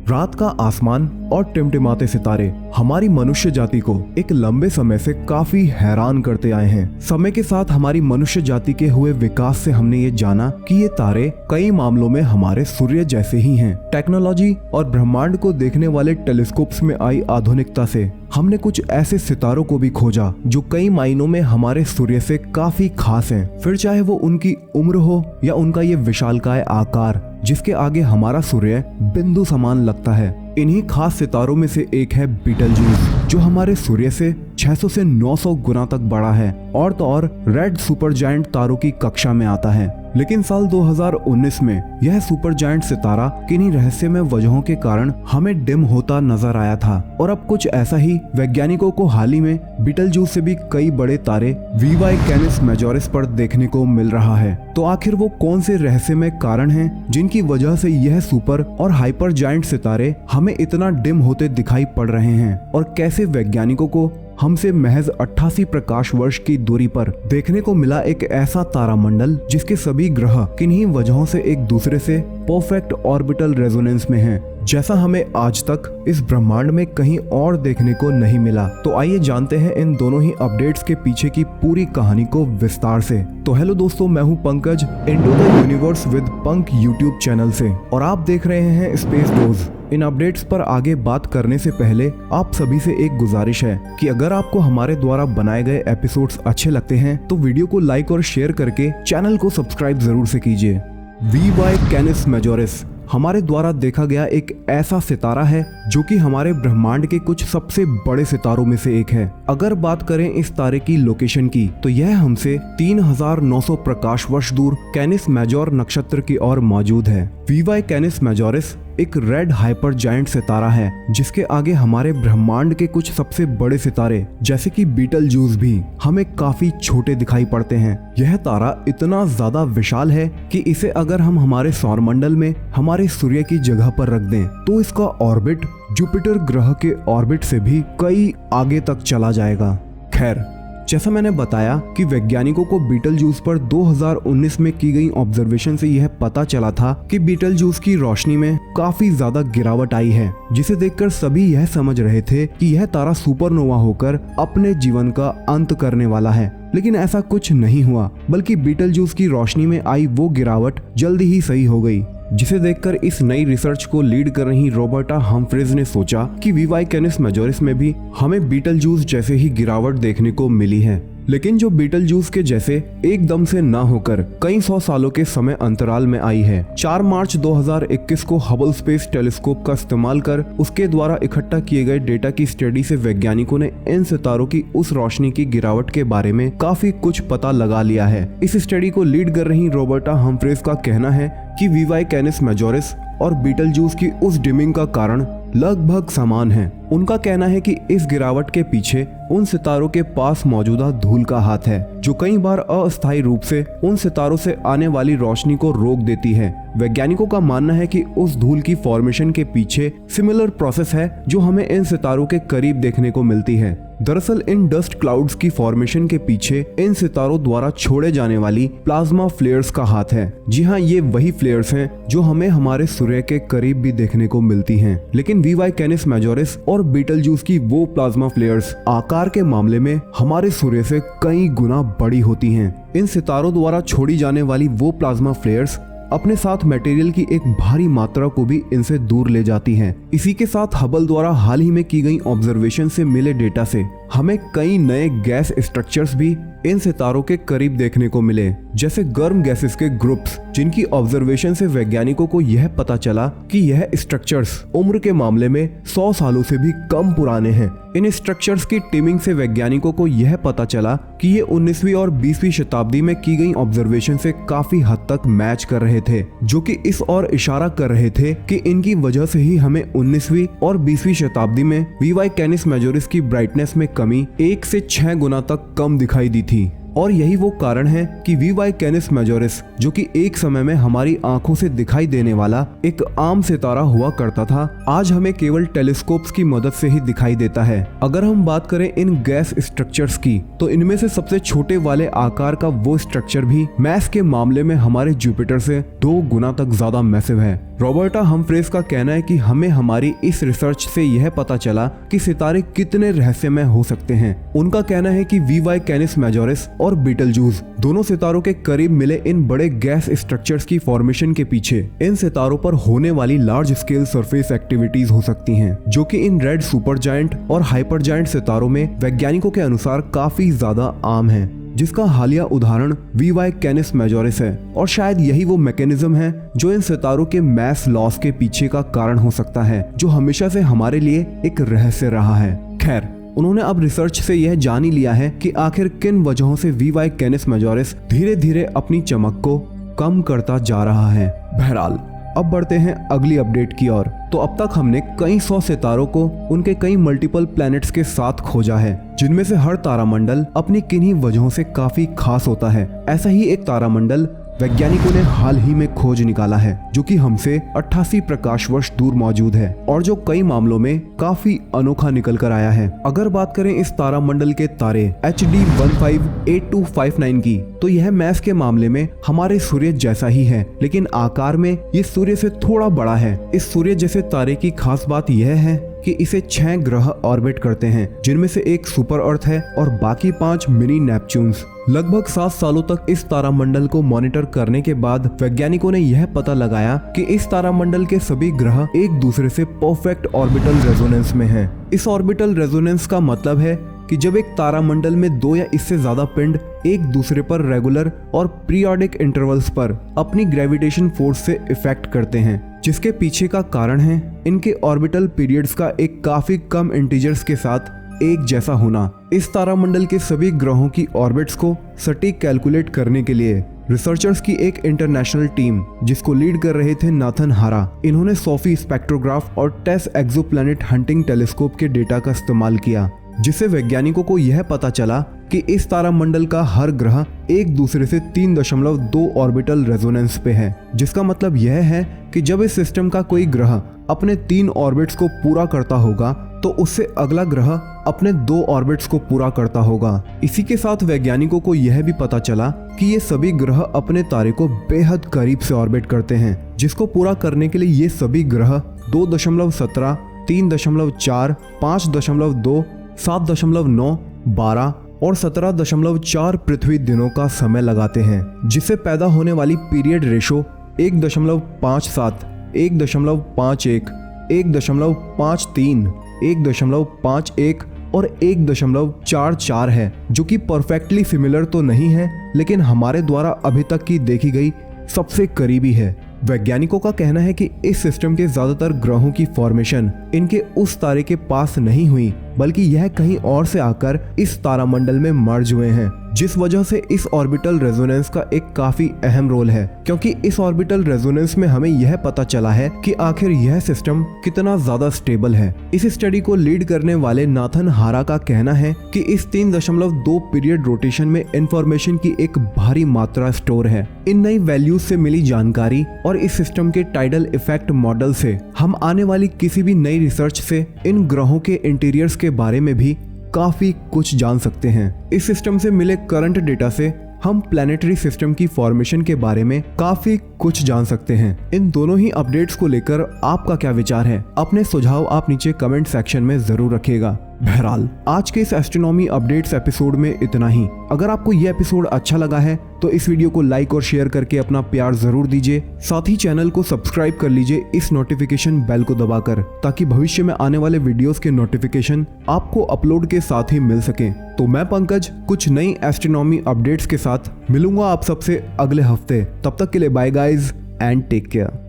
रात का आसमान और टिमटिमाते सितारे हमारी मनुष्य जाति को एक लंबे समय से काफी हैरान करते आए हैं। समय के साथ हमारी मनुष्य जाति के हुए विकास से हमने ये जाना कि ये तारे कई मामलों में हमारे सूर्य जैसे ही हैं। टेक्नोलॉजी और ब्रह्मांड को देखने वाले टेलीस्कोप्स में आई आधुनिकता से हमने कुछ ऐसे सितारों को भी खोजा जो कई मायनों में हमारे सूर्य से काफी खास हैं। फिर चाहे वो उनकी उम्र हो या उनका ये विशालकाय आकार जिसके आगे हमारा सूर्य बिंदु समान लगता है। इन्हीं खास सितारों में से एक है बीटलजूस, जो हमारे सूर्य से 600 से 900 गुना तक बड़ा है और तो और रेड सुपर जायंट तारों की कक्षा में आता है। लेकिन साल 2019 में यह सुपर जायंट सितारा किन्हीं रहस्यमय वजहों के कारण हमें डिम होता नजर आया था और अब कुछ ऐसा ही वैज्ञानिकों को हाल ही में बीटलजूस से भी कई बड़े तारे वीवाई कैनिस मेजोरिस पर देखने को मिल रहा है। तो आखिर वो कौन से रहस्यमय कारण हैं जिनकी वजह से यह सुपर और हाइपर जायंट सितारे हमें इतना डिम होते दिखाई पड़ रहे हैं और कैसे वैज्ञानिकों को हमसे महज 88 प्रकाश वर्ष की दूरी पर देखने को मिला एक ऐसा तारामंडल जिसके सभी ग्रह किन्हीं वजहों से एक दूसरे से परफेक्ट ऑर्बिटल रेजोनेंस में हैं, जैसा हमें आज तक इस ब्रह्मांड में कहीं और देखने को नहीं मिला। तो आइए जानते हैं इन दोनों ही अपडेट्स के पीछे की पूरी कहानी को विस्तार से। तो हेलो दोस्तों, मैं हूं Pankaj into the universe with punk YouTube channel से और आप देख रहे हैं स्पेस डोज। इन अपडेट्स पर आगे बात करने से पहले आप सभी से एक गुजारिश है कि अगर आपको हमारे द्वारा बनाए गए एपिसोड्स अच्छे लगते हैं तो वीडियो को लाइक और शेयर करके चैनल को सब्सक्राइब जरूर से कीजिए। वीवाई कैनिस मेजोरिस हमारे द्वारा देखा गया एक ऐसा सितारा है जो कि हमारे ब्रह्मांड के कुछ सबसे बड़े सितारों में से एक है। अगर बात करें इस तारे की लोकेशन की तो यह हमसे 3900 प्रकाश वर्ष दूर कैनिस मेजोर नक्षत्र की ओर मौजूद है। वीवाई कैनिस मेजोरिस एक रेड हाइपर जायंट सितारा है जिसके आगे हमारे ब्रह्मांड के कुछ सबसे बड़े सितारे जैसे कि बीटलजूस भी हमें काफी छोटे दिखाई पड़ते हैं। यह तारा इतना ज्यादा विशाल है कि इसे अगर हम हमारे सौरमंडल में हमारे सूर्य की जगह पर रख दें तो इसका ऑर्बिट जुपिटर ग्रह के ऑर्बिट से भी कई आगे तक चला जाएगा। खैर, जैसा मैंने बताया कि वैज्ञानिकों को बीटलजूस पर 2019 में की गई ऑब्जर्वेशन से यह पता चला था कि बीटलजूस की रोशनी में काफी ज्यादा गिरावट आई है, जिसे देखकर सभी यह समझ रहे थे कि यह तारा सुपरनोवा होकर अपने जीवन का अंत करने वाला है। लेकिन ऐसा कुछ नहीं हुआ, बल्कि बीटलजूस की रोशनी में आई वो गिरावट जल्दी ही सही हो गई, जिसे देखकर इस नई रिसर्च को लीड कर रही रॉबर्टा हम्फ्रीज ने सोचा कि वीवाई कैनिस मेजोरिस में भी हमें बीटलजूस जैसे ही गिरावट देखने को मिली है, लेकिन जो बीटलजूस के जैसे एकदम से ना होकर कई 100 सालों के समय अंतराल में आई है। 4 मार्च 2021 को हबल स्पेस टेलीस्कोप का इस्तेमाल कर उसके द्वारा इकट्ठा किए गए डेटा की स्टडी से वैज्ञानिकों ने इन सितारों की उस रोशनी की गिरावट के बारे में काफी कुछ पता लगा लिया है। इस स्टडी को लीड कर रही रॉबर्टा हम्फ्रीज का कहना है कि वीवाई कैनिस मेजोरिस और बीटलजूस की उस डिमिंग का कारण लगभग समान है। उनका कहना है कि इस गिरावट के पीछे उन सितारों के पास मौजूदा धूल का हाथ है जो कई बार अस्थायी रूप से उन सितारों से आने वाली रोशनी को रोक देती है। वैज्ञानिकों का मानना है कि उस धूल की फॉर्मेशन के पीछे सिमिलर प्रोसेस है जो हमें इन सितारों के करीब देखने को मिलती है। दरअसल इन डस्ट क्लाउड्स की फॉर्मेशन के पीछे इन सितारों द्वारा छोड़े जाने वाली प्लाज्मा फ्लेयर्स का हाथ है। जी हाँ, ये वही फ्लेयर्स हैं जो हमें हमारे सूर्य के करीब भी देखने को मिलती हैं। लेकिन वीवाई कैनिस मेजोरिस और बीटलजूस की वो प्लाज्मा फ्लेयर्स आकार के मामले में हमारे सूर्य से कई गुना बड़ी होती हैं। इन सितारों द्वारा छोड़ी जाने वाली वो प्लाज्मा फ्लेयर्स अपने साथ मटेरियल की एक भारी मात्रा को भी इनसे दूर ले जाती हैं। इसी के साथ हबल द्वारा हाल ही में की गई ऑब्जर्वेशन से मिले डेटा से हमें कई नए गैस स्ट्रक्चर्स भी इन सितारों के करीब देखने को मिले, जैसे गर्म गैसेस के ग्रुप्स, जिनकी ऑब्जर्वेशन से वैज्ञानिकों को यह पता चला कि यह स्ट्रक्चर्स उम्र के मामले में 100 सालों से भी कम पुराने हैं। इन स्ट्रक्चर्स की टीमिंग से वैज्ञानिकों को यह पता चला कि ये 19वीं और 20वीं शताब्दी में की गई ऑब्जर्वेशन से काफी हद तक मैच कर रहे थे, जो कि इस ओर इशारा कर रहे थे कि इनकी वजह से ही हमें 19वीं और 20वीं शताब्दी में वीवाई कैनिस मेजोरिस की ब्राइटनेस में कमी 1 से 6 गुना तक कम दिखाई दी थी। और यही वो कारण है कि वीवाई कैनिस मेजोरिस जो कि एक समय में हमारी आंखों से दिखाई देने वाला एक आम सितारा हुआ करता था, आज हमें केवल टेलीस्कोप्स की मदद से ही दिखाई देता है। अगर हम बात करें इन गैस स्ट्रक्चर्स की, तो इनमें से सबसे छोटे वाले आकार का वो स्ट्रक्चर भी मैस के मामले में हमारे जुपिटर से 2 गुना तक ज्यादा मैसिव है। रॉबर्टा हम्फ्रेस का कहना है कि हमें हमारी इस रिसर्च से यह पता चला कि सितारे कितने रहस्यमय हो सकते हैं। उनका कहना है कि वी कैनिस मेजोरिस और बीटलजूस दोनों सितारों के करीब मिले इन बड़े गैस स्ट्रक्चर्स की फॉर्मेशन के पीछे इन सितारों पर होने वाली लार्ज स्केल सरफेस एक्टिविटीज हो सकती हैं, जो कि इन रेड सुपर जायंट और हाइपर जायंट सितारों में वैज्ञानिकों के अनुसार काफी ज्यादा आम है, जिसका हालिया उदाहरण वी कैनिस मेजोरिस है। और शायद यही वो मैकेनिज्म है जो इन सितारों के मैस लॉस के पीछे का कारण हो सकता है, जो हमेशा से हमारे लिए एक रहस्य रहा है। खैर, उन्होंने अब रिसर्च से यह जान ही लिया है कि आखिर किन वजहों से वी कैनिस मेजोरिस धीरे धीरे अपनी चमक को कम करता जा रहा है। बहरहाल, अब बढ़ते हैं अगली अपडेट की ओर। तो अब तक हमने कई 100 सितारों को उनके कई मल्टीपल प्लैनेट्स के साथ खोजा है, जिनमें से हर तारामंडल अपनी किन्हीं वजहों से काफी खास होता है। ऐसा ही एक तारामंडल वैज्ञानिकों ने हाल ही में खोज निकाला है, जो कि हमसे 88 प्रकाश वर्ष दूर मौजूद है और जो कई मामलों में काफी अनोखा निकल कर आया है। अगर बात करें इस तारामंडल के तारे HD 158259 की, तो यह मैस के मामले में हमारे सूर्य जैसा ही है, लेकिन आकार में ये सूर्य से थोड़ा बड़ा है। इस सूर्य जैसे तारे की खास बात यह है कि इसे 6 ग्रह ऑर्बिट करते हैं, जिनमें से एक सुपर अर्थ है और बाकी 5 मिनी नेपच्यून्स। लगभग 7 सालों तक इस तारामंडल को मॉनिटर करने के बाद वैज्ञानिकों ने यह पता लगाया कि इस तारामंडल के सभी ग्रह एक दूसरे से परफेक्ट ऑर्बिटल रेजोनेंस में हैं। इस ऑर्बिटल रेजोनेंस का मतलब है कि जब एक तारामंडल में 2 या इससे ज्यादा पिंड एक दूसरे पर रेगुलर और पीरियोडिक इंटरवल्स पर अपनी ग्रेविटेशन फोर्स से इफेक्ट करते हैं, जिसके पीछे का कारण है इनके ऑर्बिटल पीरियड्स का एक काफी कम इंटीजर्स के साथ एक जैसा होना। इस तारामंडल के सभी ग्रहों की ऑर्बिट्स को सटीक कैलकुलेट करने के लिए रिसर्चर्स की एक इंटरनेशनल टीम, जिसको लीड कर रहे थे नाथन हारा, इन्होंने सोफी स्पेक्ट्रोग्राफ और टेस एक्सोप्लैनेट हंटिंग टेलीस्कोप के डेटा का इस्तेमाल किया, जिससे वैज्ञानिकों को यह पता चला कि इस तारामंडल का हर ग्रह एक दूसरे से 3.2 ऑर्बिटल रेजोनेंस पे है। जिसका मतलब यह है कि जब इस सिस्टम का कोई ग्रह अपने 3 ऑर्बिट्स को पूरा करता होगा, तो उससे अगला ग्रह अपने 2 ऑर्बिट्स को पूरा करता होगा। इसी के साथ वैज्ञानिकों को यह भी पता चला कि ये सभी ग्रह अपने तारे को बेहद करीब से ऑर्बिट करते हैं, जिसको पूरा करने के लिए ये सभी ग्रह 2.17, 3.4, 5.2, 7.9, 12 और 17.4 पृथ्वी दिनों का समय लगाते हैं, जिससे पैदा होने वाली पीरियड रेशो 1.57, 1.51, 1.53, 1.51 और 1.44 है, जो कि परफेक्टली सिमिलर तो नहीं है, लेकिन हमारे द्वारा अभी तक की देखी गई सबसे करीबी है। वैज्ञानिकों का कहना है कि इस सिस्टम के ज्यादातर ग्रहों की फॉर्मेशन इनके उस तारे के पास नहीं हुई, बल्कि यह कहीं और से आकर इस तारामंडल में मर्ज हुए हैं, जिस वजह से इस ऑर्बिटल रेजोनेंस का एक काफी अहम रोल है, क्योंकि इस ऑर्बिटल रेजोनेंस में हमें यह पता चला है कि आखिर यह सिस्टम कितना ज्यादा स्टेबल है। इस स्टडी को लीड करने वाले नाथन हारा का कहना है कि इस 3.2 पीरियड रोटेशन में इंफॉर्मेशन की एक भारी मात्रा स्टोर है। इन नई वैल्यूज से मिली जानकारी और इस सिस्टम के टाइडल इफेक्ट मॉडल से हम आने वाली किसी भी नई रिसर्च से इन ग्रहों के इंटीरियर्स के बारे में भी काफी कुछ जान सकते हैं। इस सिस्टम से मिले करंट डेटा से हम प्लैनेटरी सिस्टम की फॉर्मेशन के बारे में काफी कुछ जान सकते हैं। इन दोनों ही अपडेट्स को लेकर आपका क्या विचार है? अपने सुझाव आप नीचे कमेंट सेक्शन में जरूर रखिएगा। बहरहाल, आज के इस एस्ट्रोनॉमी अपडेट्स एपिसोड में इतना ही। अगर आपको यह एपिसोड अच्छा लगा है तो इस वीडियो को लाइक और शेयर करके अपना प्यार जरूर दीजिए। साथ ही चैनल को सब्सक्राइब कर लीजिए इस नोटिफिकेशन बेल को दबाकर, ताकि भविष्य में आने वाले वीडियोस के नोटिफिकेशन आपको अपलोड के साथ ही मिल सके। तो मैं पंकज कुछ नई एस्ट्रोनॉमी अपडेट्स के साथ मिलूंगा आप सबसे अगले हफ्ते। तब तक के लिए bye guys and take care.